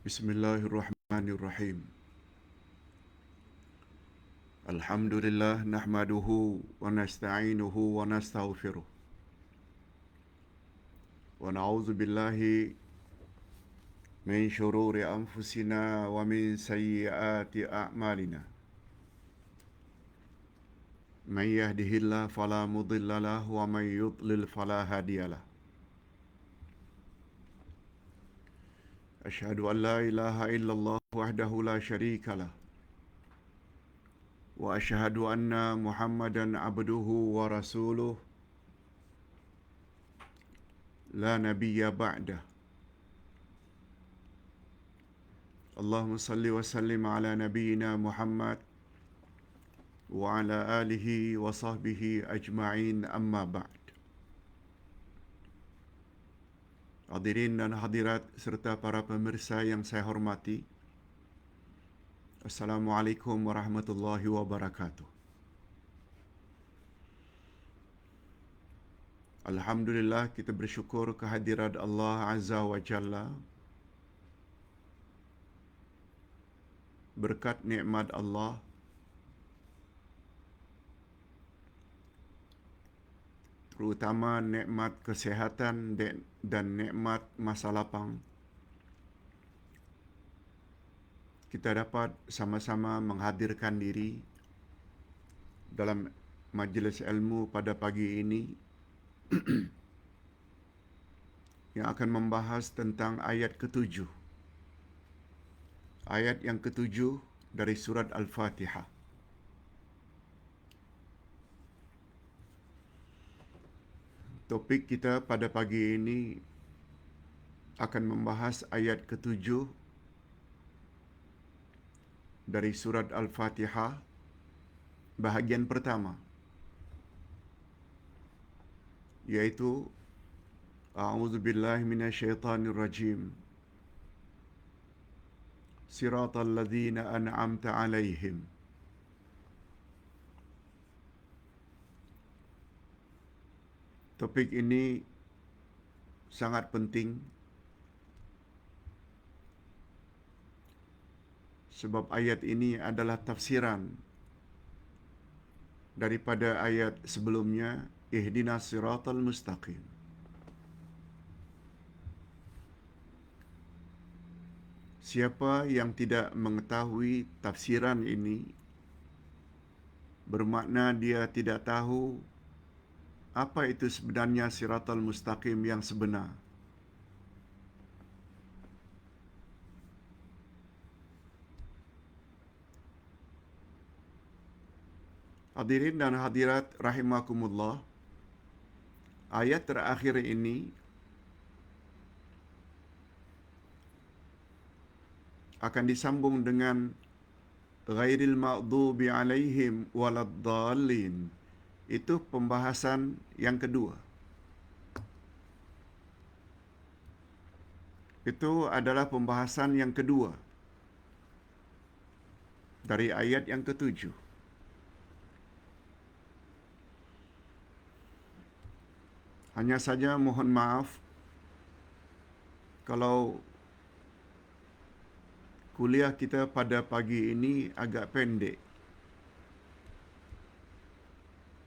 Bismillahirrahmanirrahim. Alhamdulillah nahmaduhu wa nasta'inuhu wa nastaghfiruh. Wa na'udzu billahi min shururi anfusina wa min sayyiati a'malina. Man yahdihillahu fala mudilla lahu wa man yudlil fala hadiyalah. Asyhadu an la ilaha illallah wahdahu la syarika lah. Wa asyhadu anna Muhammadan abduhu wa rasuluh la nabiyya ba'dah. Allahumma salli wa sallim ala nabiyyina Muhammad wa ala alihi wa sahbihi ajma'in, amma ba'd. Hadirin dan hadirat serta para pemirsa yang saya hormati, Assalamualaikum warahmatullahi wabarakatuh. Alhamdulillah, kita bersyukur kehadirat Allah Azza wa Jalla. Berkat nikmat Allah, terutama nikmat kesihatan dan nikmat masa lapang, kita dapat sama-sama menghadirkan diri dalam majlis ilmu pada pagi ini yang akan membahas tentang ayat ketujuh. Ayat yang ketujuh dari surat Al-Fatihah. Topik kita pada pagi ini akan membahas ayat ketujuh dari surat Al-Fatihah, bahagian pertama, yaitu A'udzubillahi minasyaitanirrajim. Siratal ladzina an'amta 'alaihim. Topik ini sangat penting sebab ayat ini adalah tafsiran daripada ayat sebelumnya, Ihdinas siratal mustaqim. Siapa yang tidak mengetahui tafsiran ini, bermakna dia tidak tahu apa itu sebenarnya siratal mustaqim yang sebenar. Hadirin dan hadirat rahimakumullah, ayat terakhir ini akan disambung dengan ghairil maghdubi alaihim waladdallin. Itu pembahasan yang kedua. Itu adalah pembahasan yang kedua dari ayat yang ketujuh. Hanya saja mohon maaf kalau kuliah kita pada pagi ini agak pendek.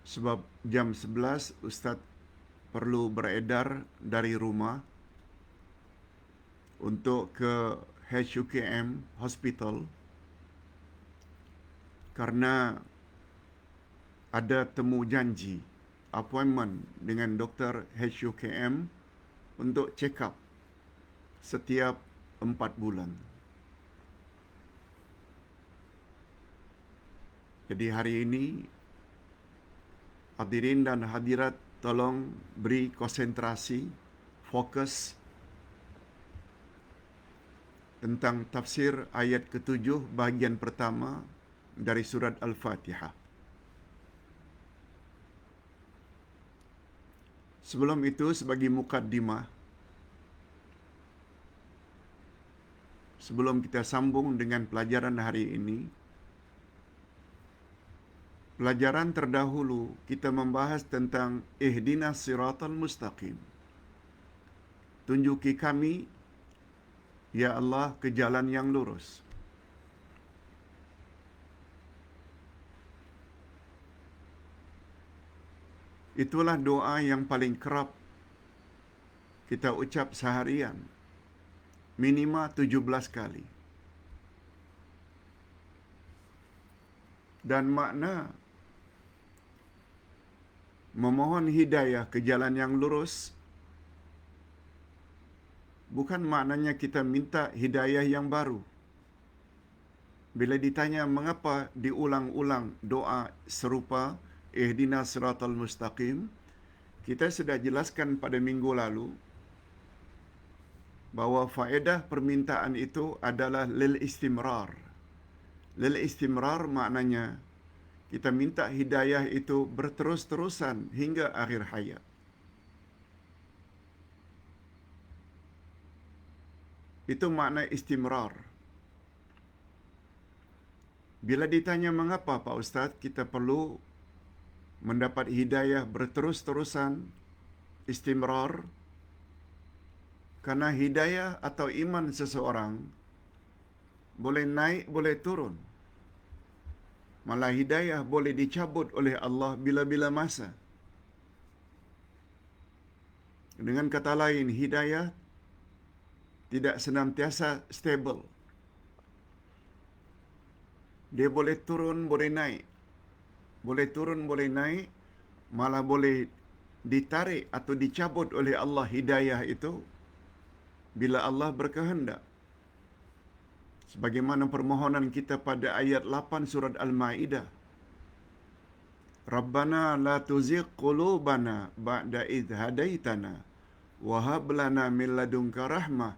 Sebab jam 11 Ustaz perlu beredar dari rumah untuk ke HUKM Hospital karena ada temu janji, appointment dengan doktor HUKM untuk check up setiap 4 bulan. Jadi hari ini hadirin dan hadirat tolong beri konsentrasi, fokus tentang tafsir ayat ketujuh bahagian pertama dari surat Al-Fatihah. Sebelum itu, sebagai mukaddimah, sebelum kita sambung dengan pelajaran hari ini, pelajaran terdahulu kita membahas tentang Ihdinas siratal mustaqim. Tunjuki kami Ya Allah, ke jalan yang lurus. Itulah doa yang paling kerap kita ucap seharian. Minima 17 kali. Dan makna memohon hidayah ke jalan yang lurus bukan maknanya kita minta hidayah yang baru. Bila ditanya mengapa diulang-ulang doa serupa, ihdinas siratal mustaqim, kita sudah jelaskan pada minggu lalu bahawa faedah permintaan itu adalah lil istimrar. Lil istimrar maknanya kita minta hidayah itu berterus-terusan hingga akhir hayat. Itu makna istimrar. Bila ditanya mengapa Pak Ustaz kita perlu mendapat hidayah berterus-terusan, istimrar, karena hidayah atau iman seseorang boleh naik, boleh turun. Malah hidayah boleh dicabut oleh Allah bila-bila masa. Dengan kata lain, hidayah tidak senantiasa stable. Dia boleh turun, boleh naik. Boleh turun, boleh naik. Malah boleh ditarik atau dicabut oleh Allah hidayah itu bila Allah berkehendak. Sebagaimana permohonan kita pada ayat 8 surat Al-Ma'idah. Rabbana la tuzigh qulubana ba'da idh hadaitana wa hab lana min ladunka rahmah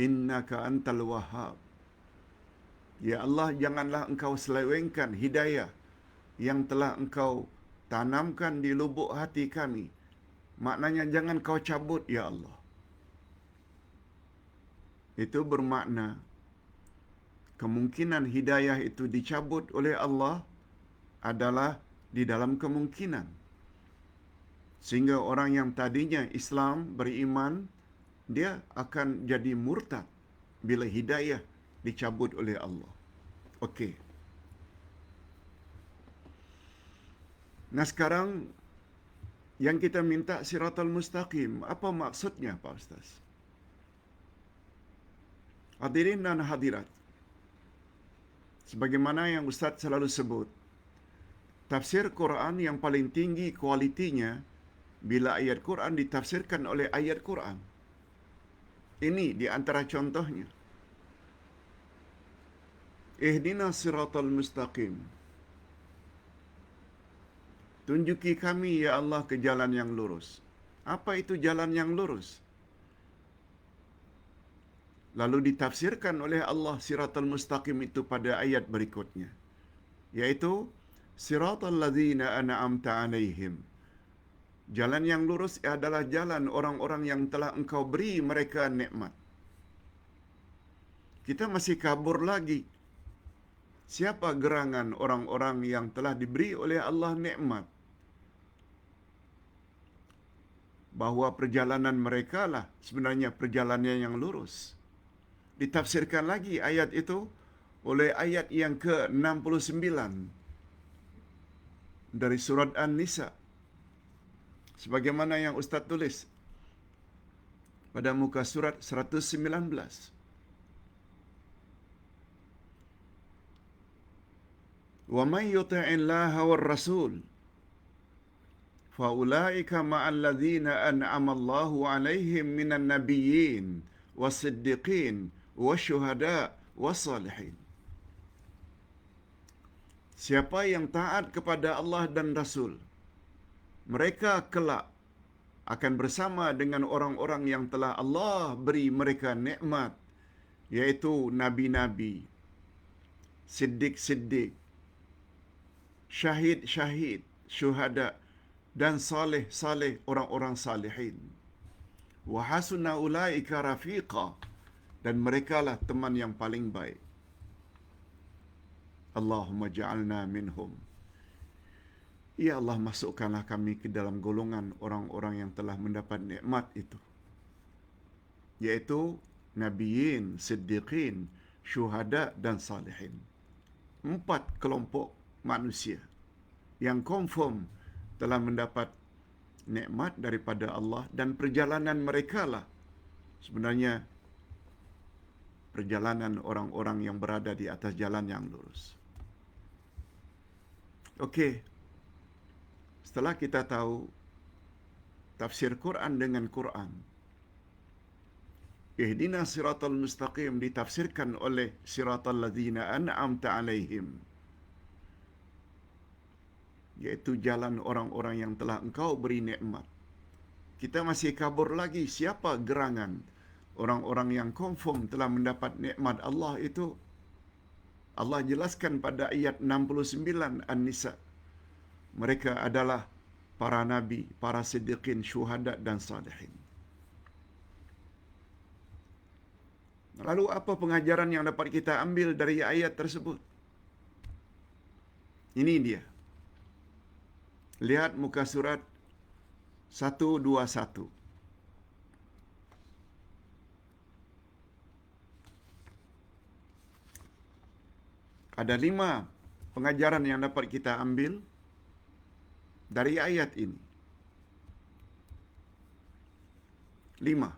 innaka antal wahhab. Ya Allah, janganlah engkau selewengkan hidayah yang telah engkau tanamkan di lubuk hati kami. Maknanya jangan kau cabut, ya Allah. Itu bermakna kemungkinan hidayah itu dicabut oleh Allah adalah di dalam kemungkinan. Sehingga orang yang tadinya Islam, beriman, dia akan jadi murtad bila hidayah dicabut oleh Allah. Okey. Nah sekarang yang kita minta siratal mustaqim, apa maksudnya Pak Ustaz? Hadirin dan hadirat, sebagaimana yang Ustaz selalu sebut, tafsir Quran yang paling tinggi kualitinya bila ayat Quran ditafsirkan oleh ayat Quran. Ini di antara contohnya. Ihdinas siratal mustaqim. Tunjuki kami ya Allah ke jalan yang lurus. Apa itu jalan yang lurus? Lalu ditafsirkan oleh Allah siratal mustaqim itu pada ayat berikutnya, yaitu siratal ladzina an'amta 'alaihim. Jalan yang lurus adalah jalan orang-orang yang telah engkau beri mereka nikmat. Kita masih kabur lagi. Siapa gerangan orang-orang yang telah diberi oleh Allah nikmat? Bahawa perjalanan mereka lah sebenarnya perjalanan yang lurus. Ditafsirkan lagi ayat itu oleh ayat yang ke-69 dari surat An-Nisa. Sebagaimana yang Ustaz tulis pada muka surat 119. Wa man yuti'illaha war rasul fa ulaika ma'al ladzina an'ama Allahu 'alaihim minan nabiyyin was-siddiqin wasyuhada' was-salihin. Siapa yang taat kepada Allah dan Rasul, mereka kelak akan bersama dengan orang-orang yang telah Allah beri mereka nikmat, yaitu nabi-nabi, siddiq-siddiq, syahid-syahid, syuhada, dan saleh-saleh, orang-orang salihin. Wa hasuna ulaika rafiqa, dan merekalah teman yang paling baik. Allahumma ja'alna minhum. Ya Allah, masukkanlah kami ke dalam golongan orang-orang yang telah mendapat nikmat itu, yaitu Nabiyin, Siddiqin, Syuhada dan Salihin. 4 kelompok manusia yang confirm telah mendapat nikmat daripada Allah, dan perjalanan mereka lah sebenarnya perjalanan orang-orang yang berada di atas jalan yang lurus. Okey, setelah kita tahu tafsir Quran dengan Quran, Ihdinas siratal mustaqim ditafsirkan oleh siratal ladzina an'amta alaihim, iaitu jalan orang-orang yang telah engkau beri nikmat. Kita masih kabur lagi siapa gerangan orang-orang yang confirm telah mendapat nikmat Allah itu. Allah jelaskan pada ayat 69 An-Nisa. Mereka adalah para nabi, para siddiqin, syuhada dan salihin. Lalu apa pengajaran yang dapat kita ambil dari ayat tersebut? Ini dia. Lihat muka surat 121. Ada 5 pengajaran yang dapat kita ambil dari ayat ini. 5.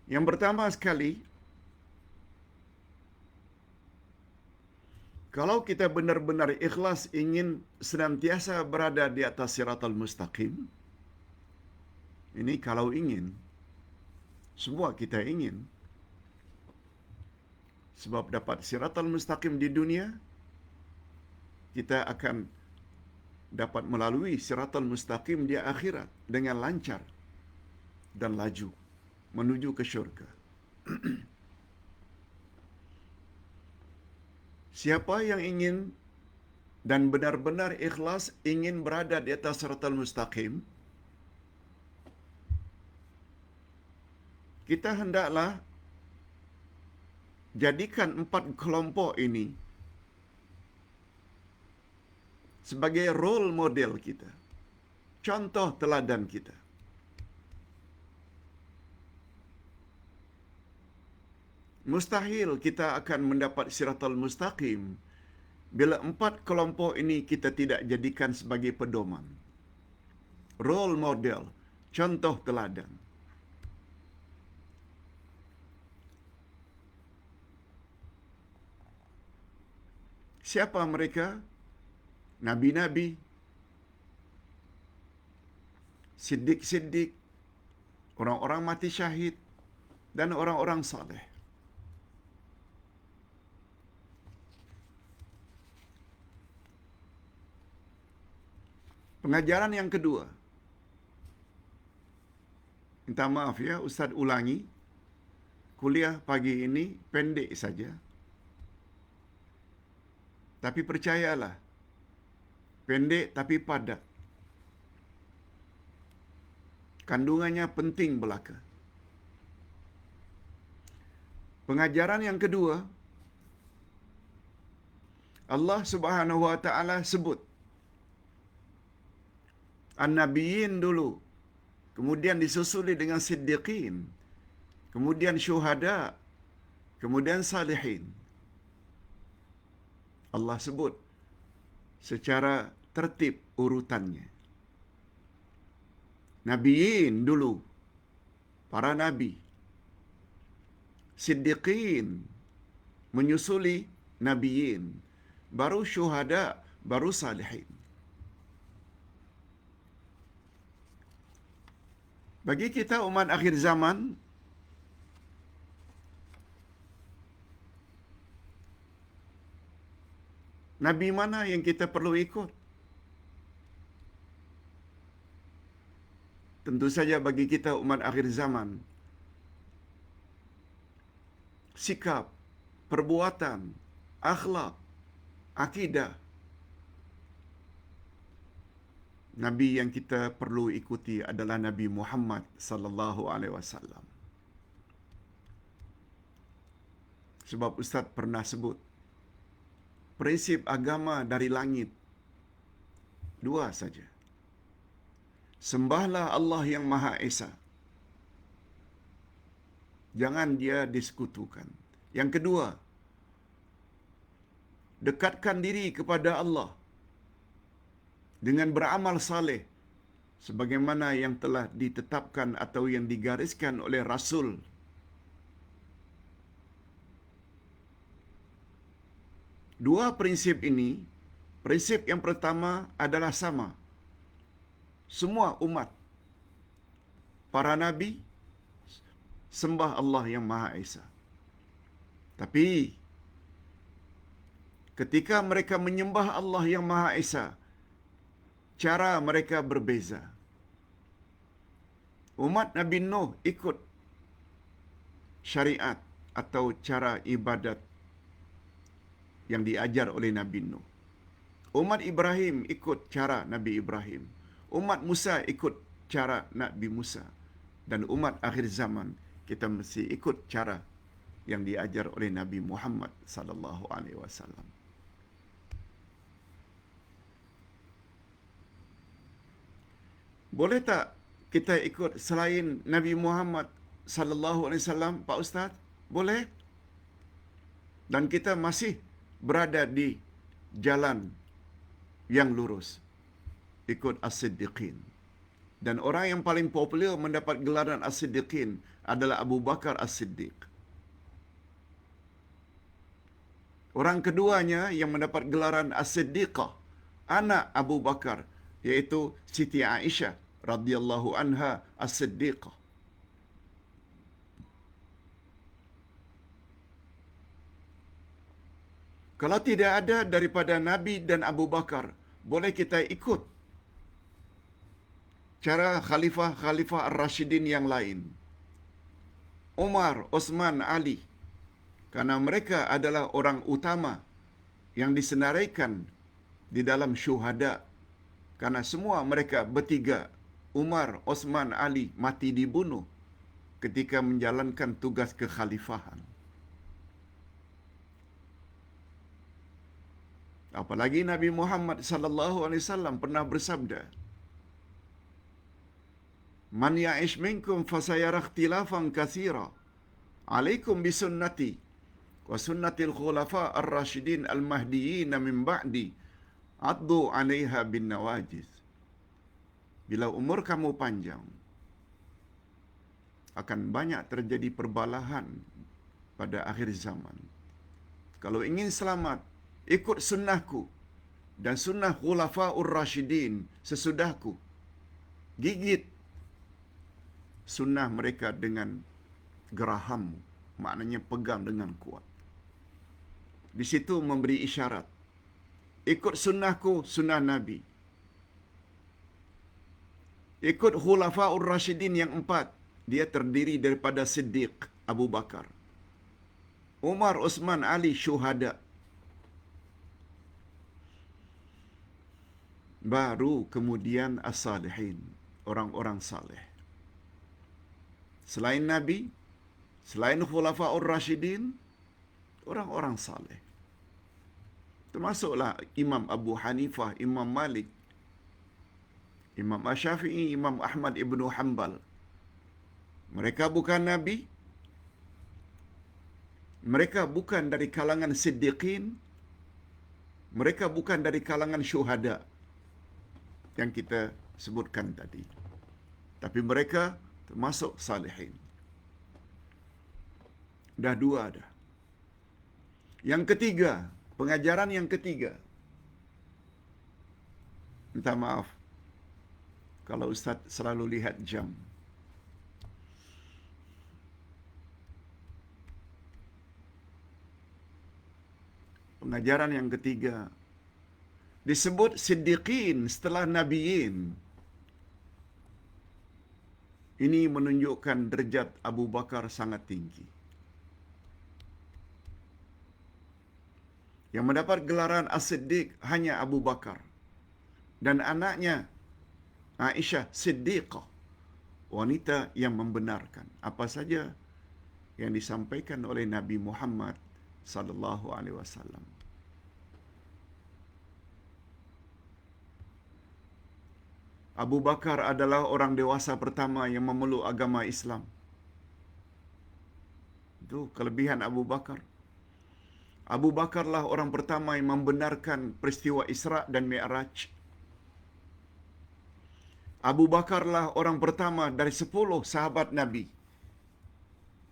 Yang pertama sekali, kalau kita benar-benar ikhlas ingin senantiasa berada di atas siratal mustaqim, ini kalau ingin, semua kita ingin, sebab dapat siratal mustaqim di dunia, kita akan dapat melalui siratal mustaqim di akhirat dengan lancar dan laju menuju ke syurga. Siapa yang ingin dan benar-benar ikhlas ingin berada di atas siratal mustaqim, kita hendaklah jadikan 4 kelompok ini sebagai role model kita, contoh teladan kita. Mustahil kita akan mendapat siratal mustaqim bila 4 kelompok ini kita tidak jadikan sebagai pedoman, role model, contoh teladan. Siapa mereka? Nabi-nabi, siddiq-siddiq, orang-orang mati syahid, dan orang-orang saleh. Pengajaran yang kedua. Minta maaf ya, Ustaz ulangi. Kuliah pagi ini pendek saja. Tapi percayalah, pendek tapi padat. Kandungannya penting belaka. Pengajaran yang kedua, Allah Subhanahu wa taala sebut An-Nabiyyin dulu, kemudian disusuli dengan Siddiqin, kemudian Syuhada, kemudian Salihin. Allah sebut secara tertib urutannya. Nabiyyin dulu, para nabi. Siddiqin menyusuli Nabiyyin, baru Syuhada, baru Salihin. Bagi kita umat akhir zaman, nabi mana yang kita perlu ikut? Tentu saja bagi kita umat akhir zaman, sikap, perbuatan, akhlak, akidah, nabi yang kita perlu ikuti adalah Nabi Muhammad sallallahu alaihi wasallam. Sebab Ustaz pernah sebut, prinsip agama dari langit 2 saja. Sembahlah Allah yang Maha Esa. Jangan dia disekutukan. Yang kedua, dekatkan diri kepada Allah dengan beramal saleh sebagaimana yang telah ditetapkan atau yang digariskan oleh Rasul. Dua prinsip ini, prinsip yang pertama adalah sama. Semua umat, para nabi, sembah Allah yang Maha Esa. Tapi, ketika mereka menyembah Allah yang Maha Esa, cara mereka berbeza. Umat Nabi Nuh ikut syariat atau cara ibadat yang diajar oleh Nabi Nuh. Umat Ibrahim ikut cara Nabi Ibrahim. Umat Musa ikut cara Nabi Musa. Dan umat akhir zaman kita mesti ikut cara yang diajar oleh Nabi Muhammad sallallahu alaihi wasallam. Boleh tak kita ikut selain Nabi Muhammad sallallahu alaihi wasallam, Pak Ustaz? Boleh. Dan kita masih berada di jalan yang lurus. Ikut As-Siddiqin. Dan orang yang paling popular mendapat gelaran As-Siddiqin adalah Abu Bakar As-Siddiq. Orang keduanya yang mendapat gelaran As-Siddiqah, anak Abu Bakar, yaitu Siti Aisyah radhiyallahu anha As-Siddiqah. Kalau tidak ada daripada Nabi dan Abu Bakar, boleh kita ikut cara khalifah-khalifah Ar-Rashidin yang lain. Umar, Osman, Ali. Karena mereka adalah orang utama yang disenaraikan di dalam syuhada. Karena semua mereka bertiga, Umar, Osman, Ali, mati dibunuh ketika menjalankan tugas kekhalifahan. Apalagi Nabi Muhammad sallallahu alaihi wasallam pernah bersabda, "Man ya'ish minkum fasayara ikhtilafan katsira. 'Alaikum bisunnati wa sunnatil khulafa ar-rasyidin al-mahdiyyin min ba'di. Addu 'alaiha bin nawajiz." Bila umur kamu panjang, akan banyak terjadi perbalahan pada akhir zaman. Kalau ingin selamat, ikut sunnahku dan sunnah khulafa'ur rasyidin sesudahku. Gigit sunnah mereka dengan gerahammu, maknanya pegang dengan kuat. Di situ memberi isyarat. Ikut sunnahku, sunnah Nabi. Ikut khulafa'ur rasyidin yang 4. Dia terdiri daripada Siddiq, Abu Bakar, Umar, Uthman, Ali, syuhada. Baru kemudian as-salihin, orang-orang saleh. Selain Nabi, selain khulafa'ur rasyidin, orang-orang saleh. Termasuklah Imam Abu Hanifah, Imam Malik, Imam Asy-Syafi'i, Imam Ahmad ibnu Hanbal. Mereka bukan Nabi. Mereka bukan dari kalangan siddiqin. Mereka bukan dari kalangan syuhada yang kita sebutkan tadi. Tapi mereka termasuk salihin. Dah dua dah. Yang ketiga, pengajaran yang ketiga. Minta maaf kalau Ustaz selalu lihat jam. Pengajaran yang ketiga, disebut siddiqin setelah nabiyin. Ini menunjukkan derajat Abu Bakar sangat tinggi. Yang mendapat gelaran As-Siddiq hanya Abu Bakar. Dan anaknya Aisyah Siddiqah, wanita yang membenarkan apa saja yang disampaikan oleh Nabi Muhammad sallallahu alaihi wasallam. Abu Bakar adalah orang dewasa pertama yang memeluk agama Islam. Itu kelebihan Abu Bakar. Abu Bakarlah orang pertama yang membenarkan peristiwa Isra' dan Mi'raj. Abu Bakarlah orang pertama dari 10 sahabat Nabi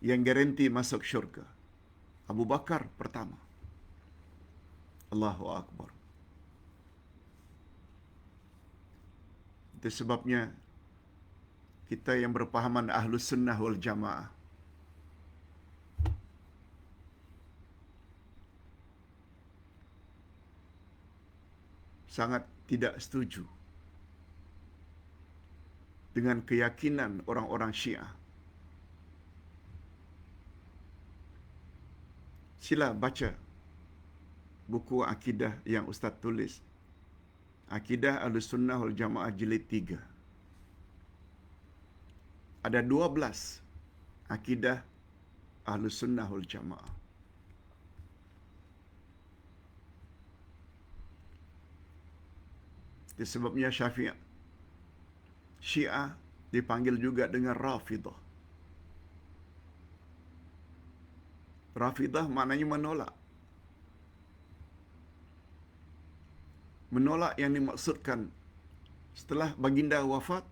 yang garanti masuk syurga. Abu Bakar pertama. Allahu Akbar. Itu sebabnya kita yang berpahaman Ahlus Sunnah wal Jamaah sangat tidak setuju dengan keyakinan orang-orang Syiah. Sila baca buku akidah yang Ustaz tulis. Akidah Ahlussunnah wal Jamaah jilid 3. Ada 12 akidah Ahlussunnah wal Jamaah. Itu sebabnya Syiah dipanggil juga dengan Rafidah. Rafidah maknanya menolak. Menolak yang dimaksudkan setelah baginda wafat,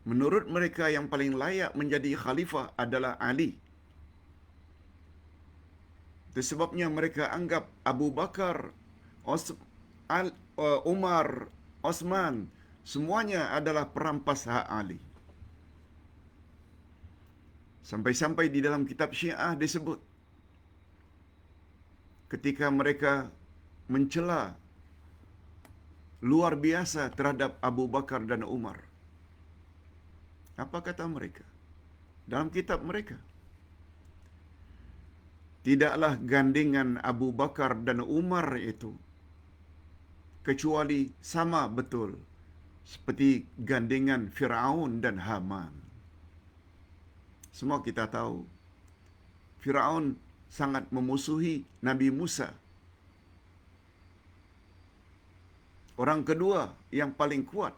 menurut mereka yang paling layak menjadi khalifah adalah Ali. Itu sebabnya mereka anggap Abu Bakar, Umar, Osman, semuanya adalah perampas hak Ali. Sampai-sampai di dalam kitab Syiah disebut ketika mereka mencela luar biasa terhadap Abu Bakar dan Umar. Apa kata mereka? Dalam kitab mereka, tidaklah gandengan Abu Bakar dan Umar itu kecuali sama betul seperti gandengan Firaun dan Haman. Semua kita tahu Firaun sangat memusuhi Nabi Musa. Orang kedua yang paling kuat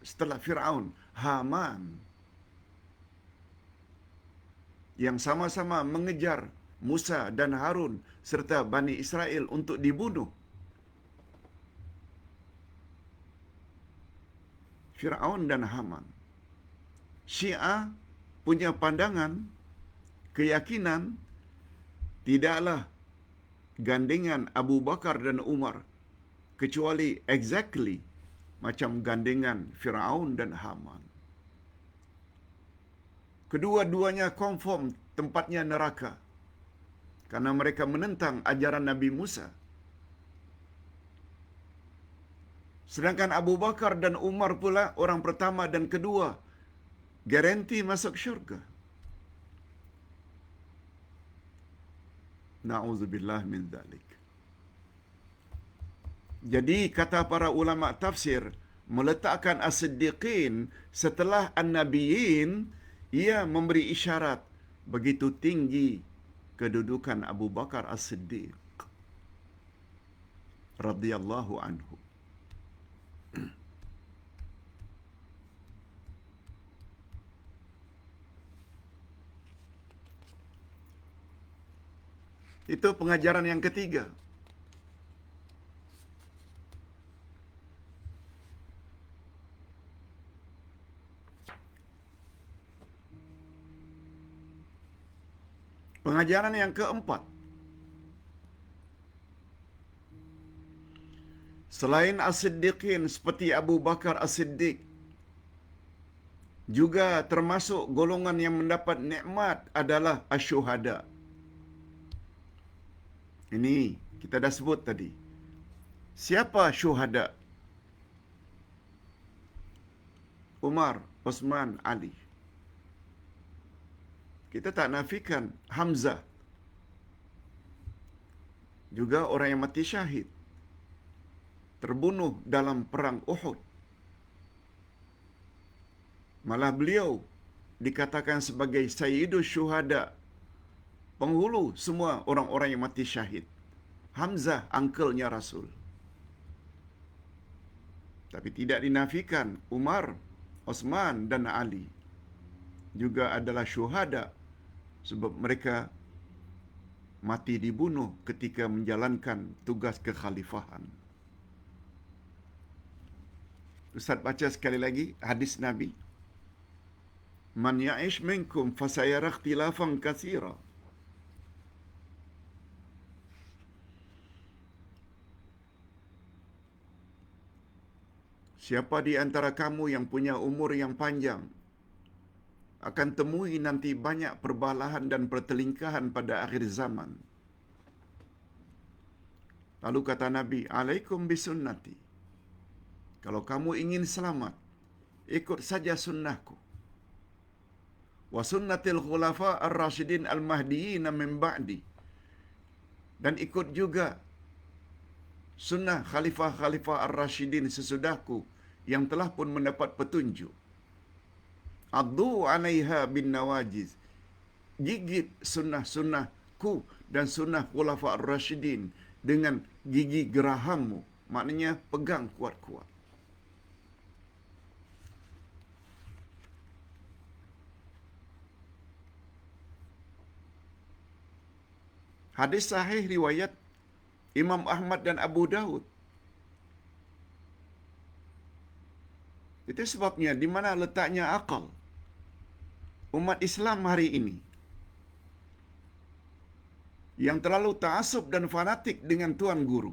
setelah Firaun, Haman, yang sama-sama mengejar Musa dan Harun serta Bani Israel untuk dibunuh. Firaun dan Haman. Syiah punya pandangan, keyakinan, tidaklah gandengan Abu Bakar dan Umar kecuali exactly macam gandengan Firaun dan Haman. Kedua-duanya confirm tempatnya neraka karena mereka menentang ajaran Nabi Musa. Sedangkan Abu Bakar dan Umar pula orang pertama dan kedua garanti masuk syurga. Na'udzubillah min dzalik. Jadi kata para ulama tafsir, meletakkan as-siddiqin setelah an-nabiyyin, ia memberi isyarat begitu tinggi kedudukan Abu Bakar as-Siddiq radhiyallahu anhu. Itu pengajaran yang ketiga. Pengajaran yang keempat. Selain as-siddiqin seperti Abu Bakar as-Siddiq, juga termasuk golongan yang mendapat nikmat adalah asy-syuhada. Ini kita dah sebut tadi. Siapa syuhada? Umar, Osman, Ali. Kita tak nafikan Hamzah. Juga orang yang mati syahid, terbunuh dalam perang Uhud. Malah beliau dikatakan sebagai Sayyidus Syuhada, penghulu semua orang-orang yang mati syahid. Hamzah, uncle-nya Rasul. Tapi tidak dinafikan Umar, Osman dan Ali juga adalah syuhada sebab mereka mati dibunuh ketika menjalankan tugas kekhalifahan. Ustaz baca sekali lagi hadis Nabi. Man ya'ish minkum fasayara ikhtilafan katsira. Siapa di antara kamu yang punya umur yang panjang akan temui nanti banyak perbalahan dan pertelingkahan pada akhir zaman. Lalu kata Nabi, alaikum bisunnati. Kalau kamu ingin selamat, ikut saja sunnahku. Wa sunnatil khulafa ar-rasyidin al-mahdiyyin min ba'di. Dan ikut juga sunnah khalifah-khalifah ar-rasyidin sesudahku yang telah pun mendapat petunjuk. Addu 'alaiha bin nawajiz. Gigit sunnah-sunnahku dan sunnah khulafa ar-rasyidin dengan gigi gerahammu. Maknanya pegang kuat-kuat. Hadis sahih riwayat Imam Ahmad dan Abu Daud. Itu sebabnya di mana letaknya akal umat Islam hari ini yang terlalu ta'assub dan fanatik dengan tuan guru.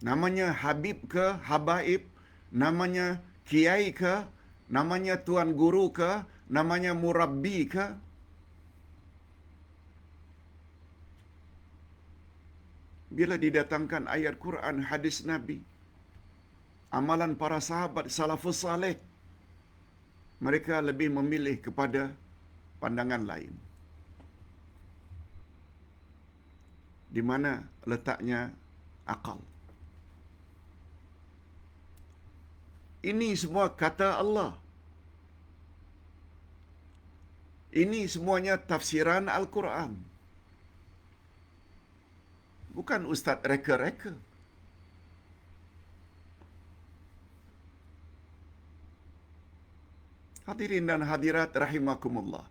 Namanya Habib ke Habaib, namanya Kiai ke, namanya tuan guru ke, namanya Murabbi ke. Bila didatangkan ayat Quran, hadis Nabi, amalan para sahabat salafus saleh, mereka lebih memilih kepada pandangan lain. Di mana letaknya akal? Ini semua kata Allah. Ini semuanya tafsiran Al-Quran. Bukan ustaz reka-reka. Hadirin dan hadirat rahimakumullah.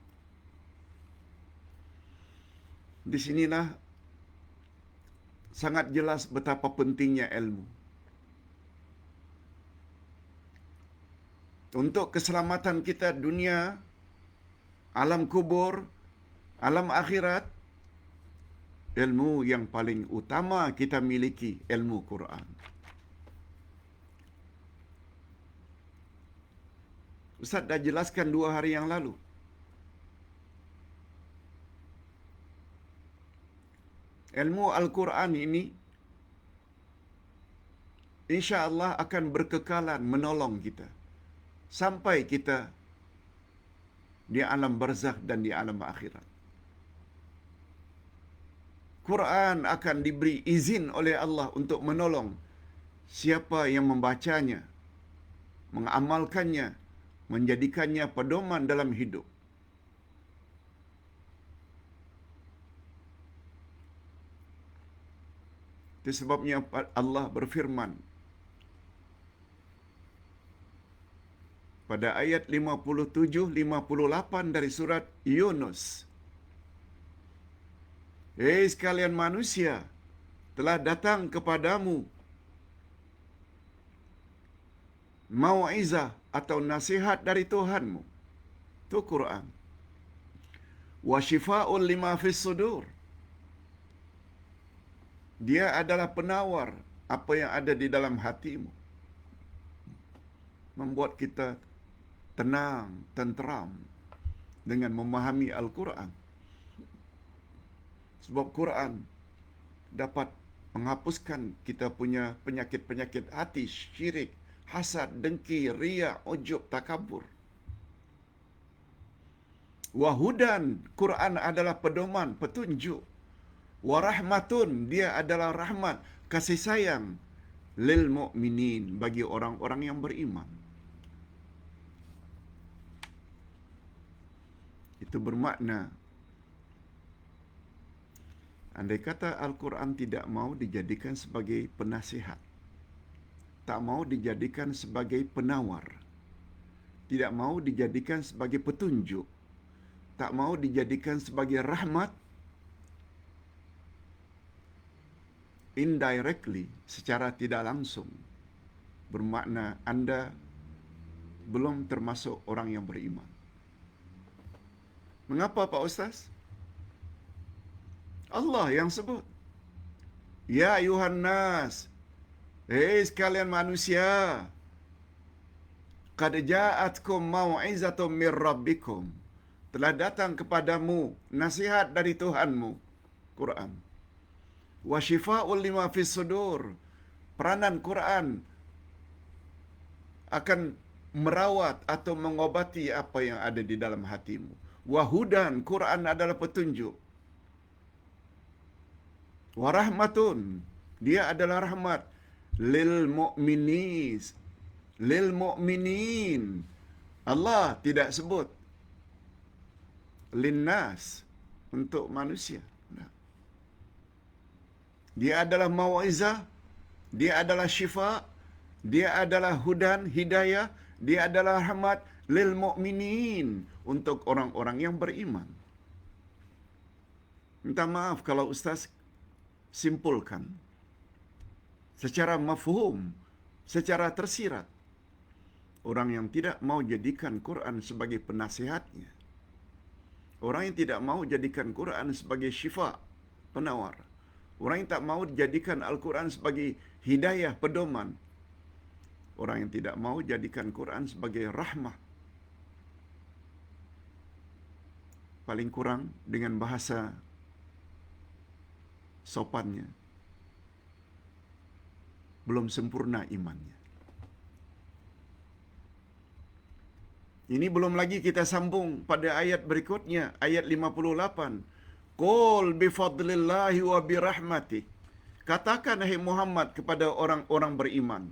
Di sinilah sangat jelas betapa pentingnya ilmu. Untuk keselamatan kita dunia, alam kubur, alam akhirat, ilmu yang paling utama kita miliki ilmu Quran. Ustaz dah jelaskan 2 hari yang lalu. Ilmu Al-Quran ini insya-Allah akan berkekalan menolong kita sampai kita di alam barzakh dan di alam akhirat. Quran akan diberi izin oleh Allah untuk menolong siapa yang membacanya, mengamalkannya, menjadikannya pedoman dalam hidup. Itu sebabnya Allah berfirman pada ayat 57-58 dari surat Yunus. Hei sekalian manusia, telah datang kepadamu mau'izah atau nasihat dari Tuhanmu. Itu Quran. Wa shifa'un lima fis sudur. Dia adalah penawar apa yang ada di dalam hatimu. Membuat kita tenang, tenteram dengan memahami Al-Quran. Sebab Quran dapat menghapuskan kita punya penyakit-penyakit hati, syirik, hasad, dengki, riya, ujub, takabur. Wahudan, Quran adalah pedoman, petunjuk. Warahmatun, dia adalah rahmat, kasih sayang. Lil mu'minin, bagi orang-orang yang beriman. Itu bermakna, andai kata Al-Quran tidak mau dijadikan sebagai penasihat, tak mau dijadikan sebagai penawar, tidak mau dijadikan sebagai petunjuk, tak mau dijadikan sebagai rahmat. Indirectly, secara tidak langsung, bermakna anda belum termasuk orang yang beriman. Mengapa Pak Ustaz? Allah yang sebut. Ya ayuhan nas, hei sekalian manusia, qad ja'atkum mau'izatun mir rabbikum. Telah datang kepadamu nasihat dari Tuhanmu, Quran. Wa shifaa'un lima fis sudur. Peranan Quran akan merawat atau mengobati apa yang ada di dalam hatimu. Wa hudan, Quran adalah petunjuk. Wa rahmatun, dia adalah rahmat lil mu'minis, lil mu'minin. Allah tidak sebut linnas, untuk manusia. Dia adalah mau'izah, dia adalah syifa, dia adalah hudan, hidayah, dia adalah rahmat lil mu'minin, untuk orang-orang yang beriman. Minta maaf kalau Ustaz simpulkan secara mafhum, secara tersirat. Orang yang tidak mau jadikan Quran sebagai penasihatnya, orang yang tidak mau jadikan Quran sebagai syifa, penawar, orang yang tak mau jadikan Al-Quran sebagai hidayah, pedoman, orang yang tidak mau jadikan Quran sebagai rahmah, paling kurang dengan bahasa sopannya, belum sempurna imannya. Ini belum lagi kita sambung pada ayat berikutnya, ayat 58. Qul bifadlillahi wa birahmatih. Katakan hai Muhammad kepada orang-orang beriman,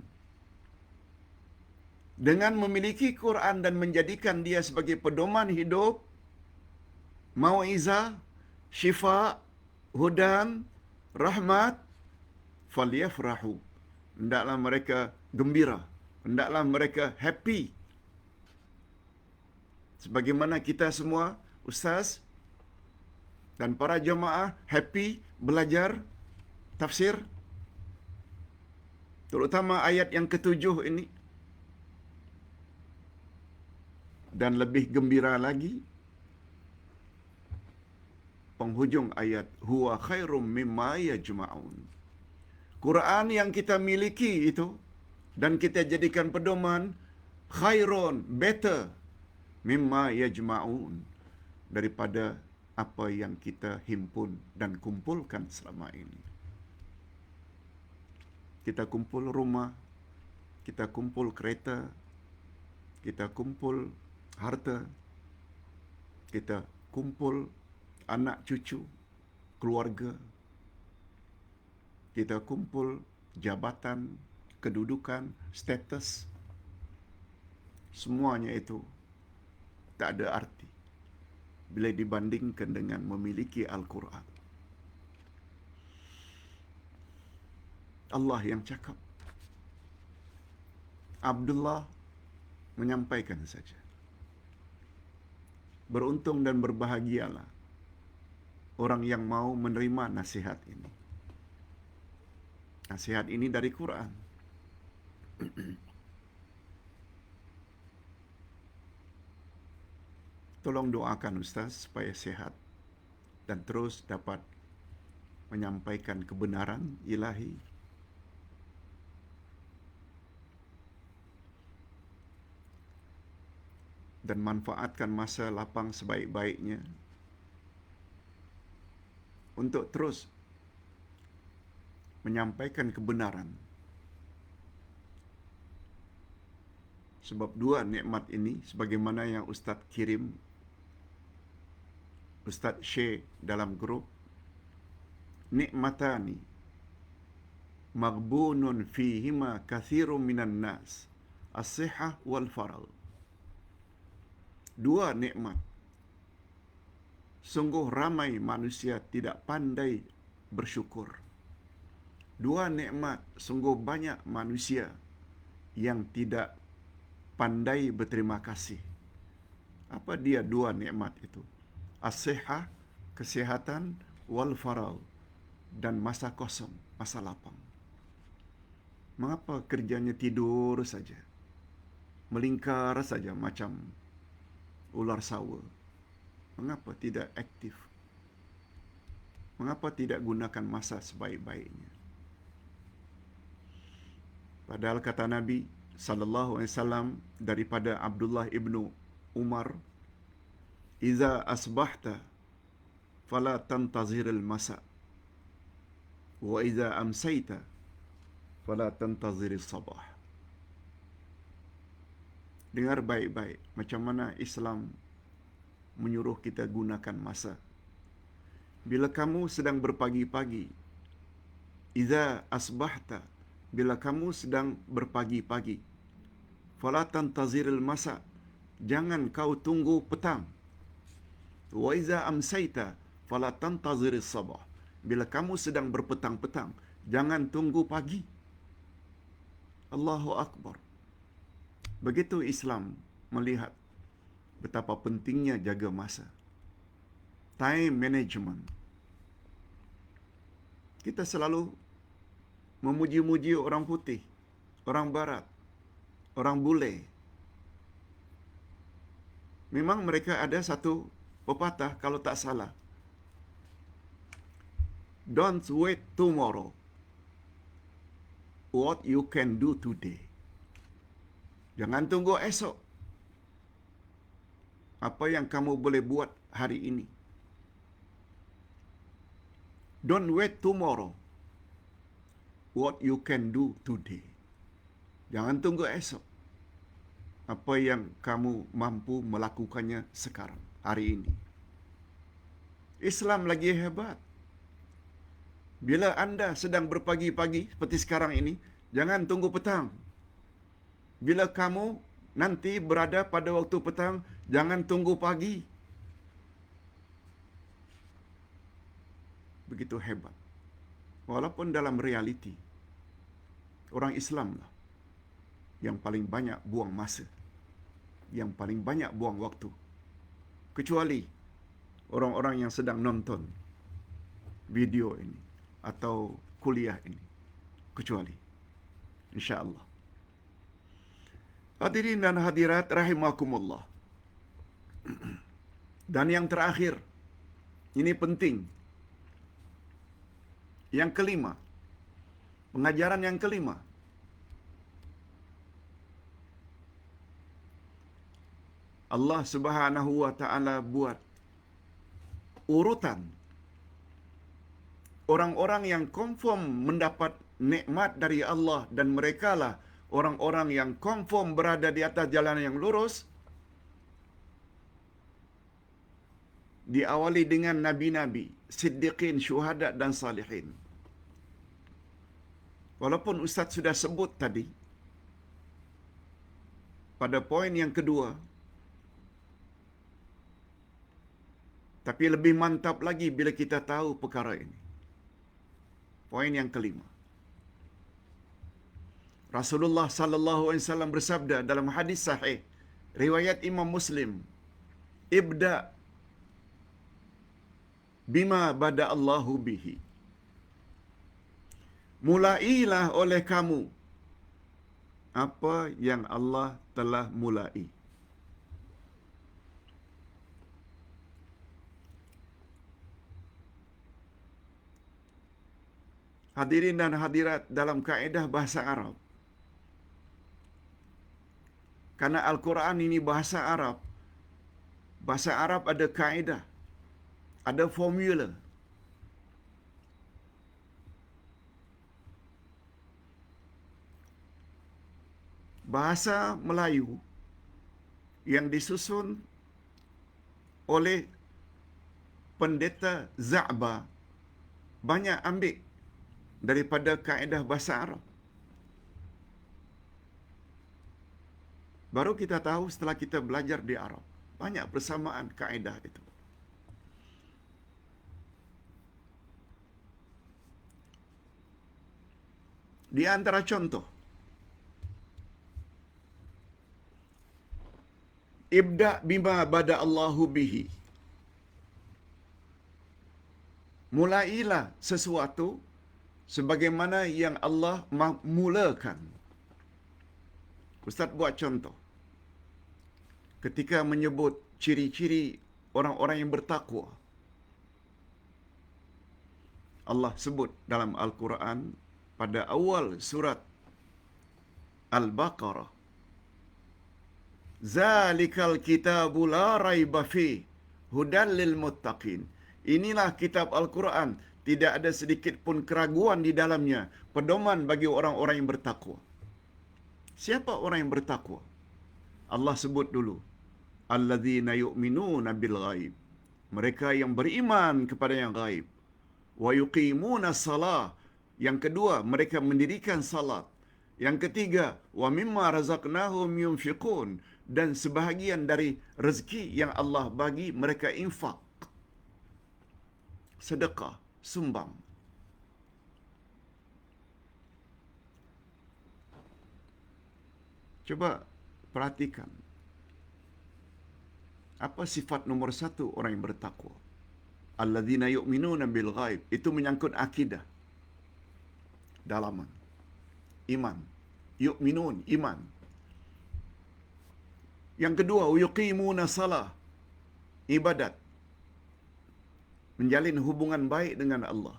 dengan memiliki Quran dan menjadikan dia sebagai pedoman hidup, mau'izah, syifa, hudan, rahmat, falyafrahu, hendaklah mereka gembira, hendaklah mereka happy. Sebagaimana kita semua, ustaz dan para jemaah happy belajar tafsir, terutama ayat yang ketujuh ini. Dan lebih gembira lagi penghujung ayat, huwa khairum mimma yajma'un. Quran yang kita miliki itu dan kita jadikan pedoman, khairun, better, mimma yajma'un, daripada apa yang kita himpun dan kumpulkan selama ini. Kita kumpul rumah, kita kumpul kereta, kita kumpul harta, kita kumpul anak cucu, keluarga, kita kumpul jabatan, kedudukan, status. Semuanya itu tak ada arti bila dibandingkan dengan memiliki Al-Quran. Allah yang cakap, Abdullah menyampaikan saja. Beruntung dan berbahagialah orang yang mau menerima nasihat ini. Nasihat ini dari Quran. Tolong doakan Ustaz supaya sehat dan terus dapat menyampaikan kebenaran ilahi. Dan manfaatkan masa lapang sebaik-baiknya untuk terus menyampaikan kebenaran. Sebab dua nikmat ini, sebagaimana yang Ustaz kirim, Ustaz share dalam grup, nikmatani maghbunun fihima kathirun minan nas, as-sihah wal faral. Dua nikmat, sungguh ramai manusia tidak pandai bersyukur. Dua nikmat, sungguh banyak manusia yang tidak pandai berterima kasih. Apa dia dua nikmat itu? As-sihah, kesihatan, wal faragh, dan masa kosong, masa lapang. Mengapa kerjanya tidur saja? Melingkar saja macam ular sawa. Mengapa tidak aktif? Mengapa tidak gunakan masa sebaik-baiknya? Padahal kata Nabi sallallahu alaihi wasallam daripada Abdullah ibnu Umar, "Iza asbahta fala tantaziril masa, wa iza amsayta fala tantaziril sabah." Dengar baik-baik macam mana Islam menyuruh kita gunakan masa. Bila kamu sedang berpagi-pagi, iza asbahta, bila kamu sedang berpagi-pagi, fala tantaziril masa, jangan kau tunggu petang. Wa iza amsayta fala tantaziril sabah, bila kamu sedang berpetang-petang, jangan tunggu pagi. Allahu Akbar. Begitu Islam melihat betapa pentingnya jaga masa. Time management. Kita selalu memuji-muji orang putih, orang barat, orang bule. Memang mereka ada satu pepatah kalau tak salah. Don't wait tomorrow. What you can do today. Jangan tunggu esok. Apa yang kamu boleh buat hari ini. Don't wait tomorrow. What you can do today. Jangan tunggu esok. Apa yang kamu mampu melakukannya sekarang, hari ini. Islam lagi hebat. Bila anda sedang berpagi-pagi seperti sekarang ini, jangan tunggu petang. Bila kamu nanti berada pada waktu petang, jangan tunggu pagi. Begitu hebat. Walaupun dalam realiti, orang Islam lah yang paling banyak buang masa, yang paling banyak buang waktu. Kecuali orang-orang yang sedang nonton video ini atau kuliah ini. Kecuali. InsyaAllah. Hadirin dan hadirat rahimakumullah. Dan yang terakhir, ini penting. Yang kelima, pengajaran yang kelima. Allah Subhanahu wa taala buat urutan orang-orang yang confirm mendapat nikmat dari Allah, dan merekalah orang-orang yang confirm berada di atas jalan yang lurus. Diawali dengan nabi-nabi, siddiqin, syuhada dan salihin. Walaupun Ustaz sudah sebut tadi pada poin yang kedua, tapi lebih mantap lagi bila kita tahu perkara ini. Poin yang kelima. Rasulullah sallallahu alaihi wasallam bersabda dalam hadis sahih riwayat Imam Muslim, "Ibda bima bada Allahu bihi." Mulailah oleh kamu apa yang Allah telah mulai. Hadirin dan hadirat, dalam kaedah bahasa Arab, karena Al-Quran ini bahasa Arab, bahasa Arab ada kaedah, ada formula. Bahasa Melayu yang disusun oleh pendeta Za'ba banyak ambil daripada kaedah bahasa Arab. Baru kita tahu setelah kita belajar di Arab, banyak persamaan kaedah itu. Di antara contoh, ibda bima bada Allahu bihi. Mulailah sesuatu sebagaimana yang Allah mulakan. Ustaz buat contoh. Ketika menyebut ciri-ciri orang-orang yang bertakwa, Allah sebut dalam Al-Quran pada awal surat Al-Baqarah, Zalikal kitabu la raiba fi hudan lil muttaqin. Inilah kitab Al-Quran, tidak ada sedikit pun keraguan di dalamnya, pedoman bagi orang-orang yang bertakwa. Siapa orang yang bertakwa? Allah sebut dulu, alladzina yu'minuna bil ghaib. Mereka yang beriman kepada yang gaib. Wa yuqimuna salah. Yang kedua, mereka mendirikan salat. Yang ketiga, wa mimma razaqnahum yunfiqun. Dan sebahagian dari rezeki yang Allah bagi, mereka infak. Sedekah, sumbang. Coba perhatikan. Apa sifat nomor satu orang yang bertakwa? Alladzina yu'minuna bil ghaib. Itu menyangkut akidah. Dalaman. Iman. Yu'minun, iman. Yang kedua, yuqimuna salah. Ibadat. Menjalin hubungan baik dengan Allah.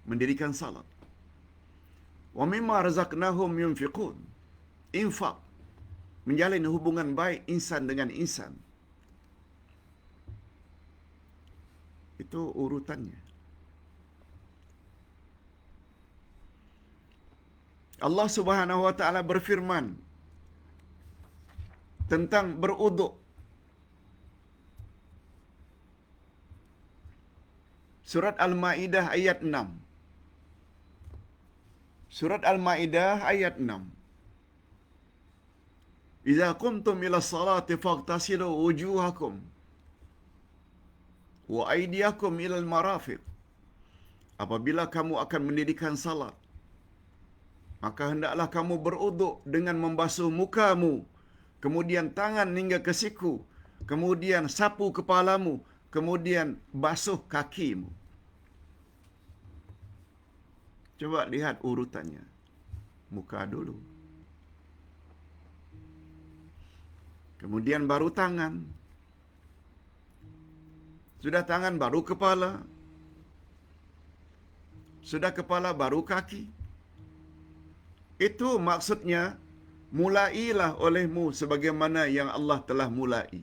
Mendirikan salat. Wa mimma razaqnahum yunfiqun. Infak. Menjalin hubungan baik insan dengan insan. Itu urutannya. Allah Subhanahu wa taala berfirman tentang beruduk. Surat Al-Maidah ayat 6. Surat Al-Maidah ayat 6. Idza qumtum ila salati faghtasilu wujuhakum wa aydiyakum ila al-marafiq. Apabila kamu akan mendirikan salat, maka hendaklah kamu beruduk dengan membasuh mukamu, kemudian tangan hingga ke siku, kemudian sapu kepalamu, kemudian basuh kakimu. Coba lihat urutannya. Muka dulu. Kemudian baru tangan. Sudah tangan baru kepala. Sudah kepala baru kaki. Itu maksudnya, mulailah olehmu sebagaimana yang Allah telah mulai.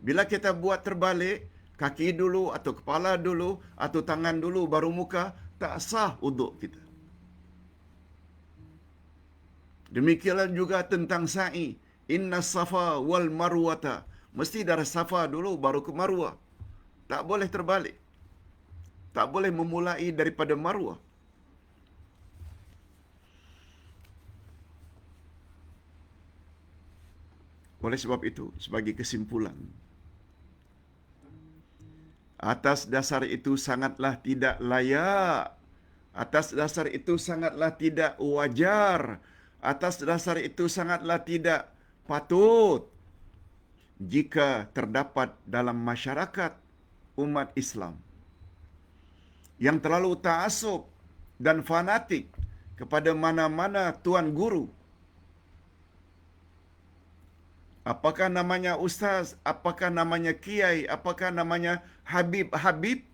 Bila kita buat terbalik, kaki dulu atau kepala dulu atau tangan dulu baru muka, tak sah uduk kita. Demikianlah juga tentang sa'i. Inna safa wal marwata. Mesti dari safa dulu baru ke marwah. Tak boleh terbalik. Tak boleh memulai daripada marwah. Oleh sebab itu, sebagai kesimpulan, atas dasar itu sangatlah tidak layak, atas dasar itu sangatlah tidak wajar, atas dasar itu sangatlah tidak patut jika terdapat dalam masyarakat umat Islam yang terlalu ta'assub dan fanatik kepada mana-mana tuan guru. Apakah namanya ustaz, apakah namanya kiai, apakah namanya habib-habib,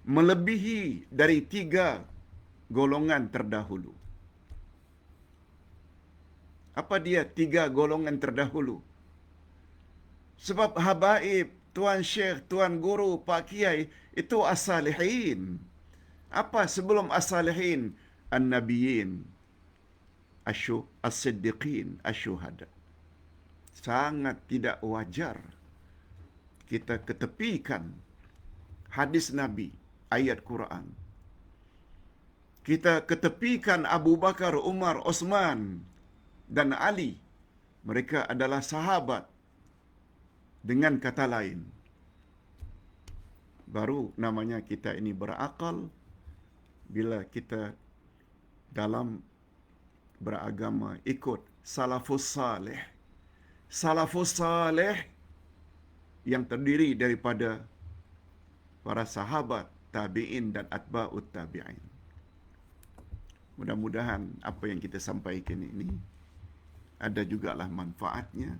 melebihi dari 3 golongan terdahulu. Apa dia 3 golongan terdahulu? Sebab habaib, tuan syekh, tuan guru, pak kiai, itu as-salihin. Apa sebelum as-salihin? An-nabiyyin, as-siddiqin, asy-syuhada. Sangat tidak wajar kita ketepikan hadis Nabi, ayat Quran. Kita ketepikan Abu Bakar, Umar, Osman dan Ali. Mereka adalah sahabat. Dengan kata lain, baru namanya kita ini berakal bila kita dalam beragama ikut salafus salih. Salafus salih yang terdiri daripada para sahabat, tabi'in dan atba'ut tabi'in. Mudah-mudahan apa yang kita sampaikan ini ada jugalah manfaatnya